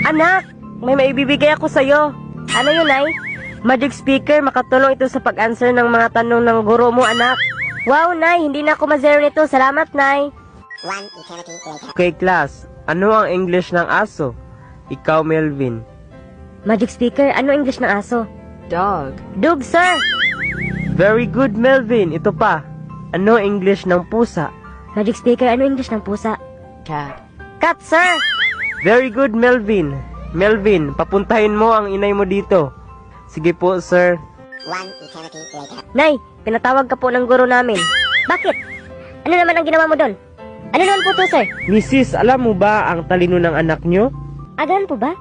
Anak, may maibibigay ako sa'yo. Ano yun, Nay? Magic speaker, makatulong ito sa pag-answer ng mga tanong ng guro mo, anak. Wow, Nay, hindi na ako ma-zero nito. Salamat, Nay. One eternity later. Okay, class. Ano ang English ng aso? Ikaw, Melvin. Magic speaker, ano English ng aso? Dog. Dog, sir. Very good, Melvin. Ito pa. Ano English ng pusa? Magic speaker, ano English ng pusa? Cat. Cat, sir. Very good, Melvin. Melvin, papuntahin mo ang inay mo dito. Sige po, sir. One eternity later. Nay, pinatawag ka po ng guro namin. Bakit? Ano naman ang ginawa mo doon? Ano naman po to, sir? Mrs., alam mo ba ang talino ng anak nyo? Agan po ba?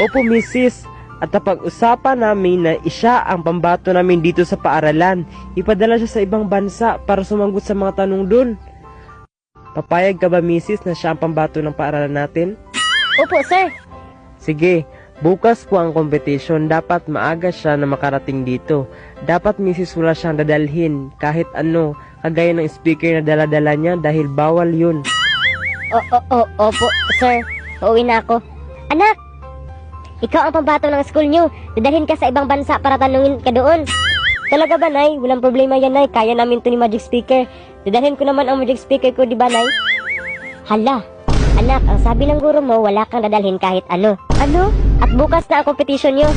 Opo, Mrs. At napag-usapan namin na siya ang pambato namin dito sa paaralan. Ipadala siya sa ibang bansa para sumagot sa mga tanong dun. Papayag ka ba, Mrs., na siya ang pambato ng paaralan natin? Opo, sir. Sige, bukas po ang competition. Dapat maaga siya na makarating dito. Dapat, Mrs., wala siyang dadalhin kahit ano, kagaya ng speaker na dala-dala niya dahil bawal yun. Opo, sir. Uuwi na ako. Anak! Ikaw ang pambato ng school nyo. Dadalhin ka sa ibang bansa para tanungin ka doon. Talaga ba, Nay? Walang problema yan, Nay. Kaya namin to ni Magic Speaker. Dadalhin ko naman ang Magic Speaker ko, di ba, Nay? Hala! Anak, ang sabi ng guro mo, wala kang dadalhin kahit ano. Ano? At bukas na ang competition nyo.